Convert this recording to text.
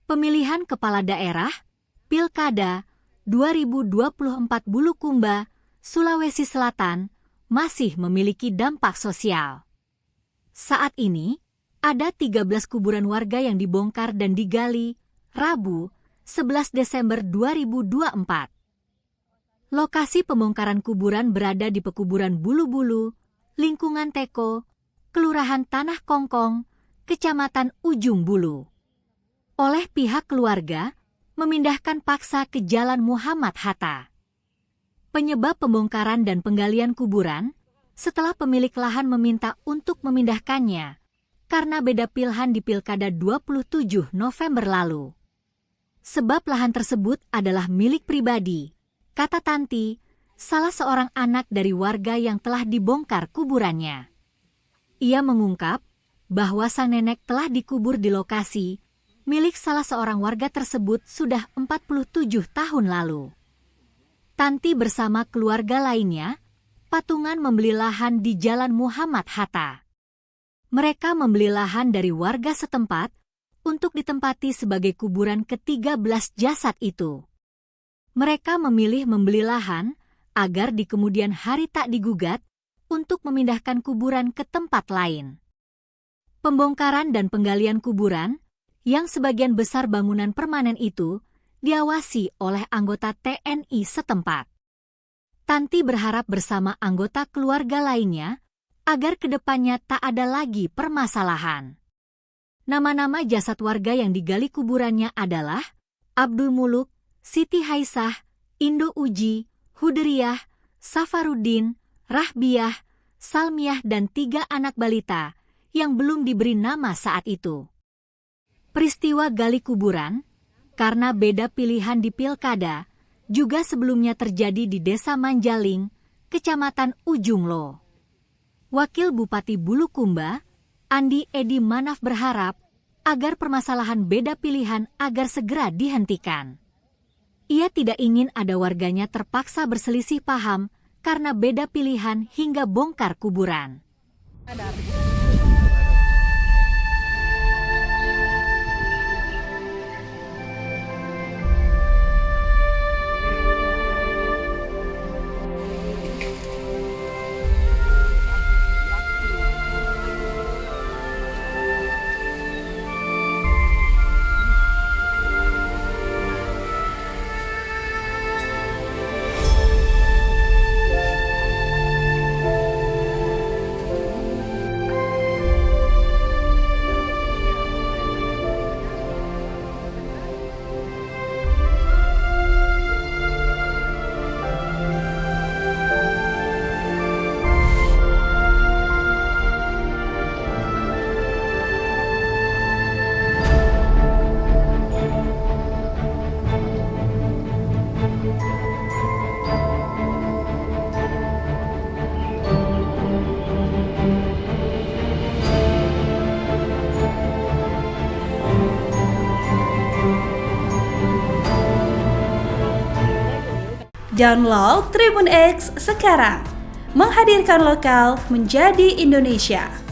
Pemilihan kepala daerah, Pilkada 2024 Bulukumba, Sulawesi Selatan masih memiliki dampak sosial. Saat ini, ada 13 kuburan warga yang dibongkar dan digali Rabu, 11 Desember 2024. Lokasi pembongkaran kuburan berada di Pekuburan Bulu-Bulu, lingkungan Teko, Kelurahan Tanah Kongkong, Kecamatan Ujung Bulu. Oleh pihak keluarga, memindahkan paksa ke Jalan Muhammad Hatta. Penyebab pembongkaran dan penggalian kuburan setelah pemilik lahan meminta untuk memindahkannya karena beda pilihan di Pilkada 27 November lalu. Sebab lahan tersebut adalah milik pribadi, kata Tanti, salah seorang anak dari warga yang telah dibongkar kuburannya. Ia mengungkap bahwa sang nenek telah dikubur di lokasi milik salah seorang warga tersebut sudah 47 tahun lalu. Tanti bersama keluarga lainnya patungan membeli lahan di Jalan Muhammad Hatta. Mereka membeli lahan dari warga setempat untuk ditempati sebagai kuburan ke-13 jasad itu. Mereka memilih membeli lahan agar di kemudian hari tak digugat untuk memindahkan kuburan ke tempat lain. Pembongkaran dan penggalian kuburan yang sebagian besar bangunan permanen itu diawasi oleh anggota TNI setempat. Tanti berharap bersama anggota keluarga lainnya agar kedepannya tak ada lagi permasalahan. Nama-nama jasad warga yang digali kuburannya adalah Abdul Muluk, Siti Haisah, Indo Uji, Hudriyah, Safarudin, Rahbiah, Salmiah dan 3 anak balita yang belum diberi nama saat itu. Peristiwa gali kuburan, karena beda pilihan di Pilkada, juga sebelumnya terjadi di Desa Manjaling, Kecamatan Ujung Lo. Wakil Bupati Bulukumba, Andi Edi Manaf berharap agar permasalahan beda pilihan agar segera dihentikan. Ia tidak ingin ada warganya terpaksa berselisih paham karena beda pilihan hingga bongkar kuburan. Download Tribun X sekarang, menghadirkan lokal menjadi Indonesia.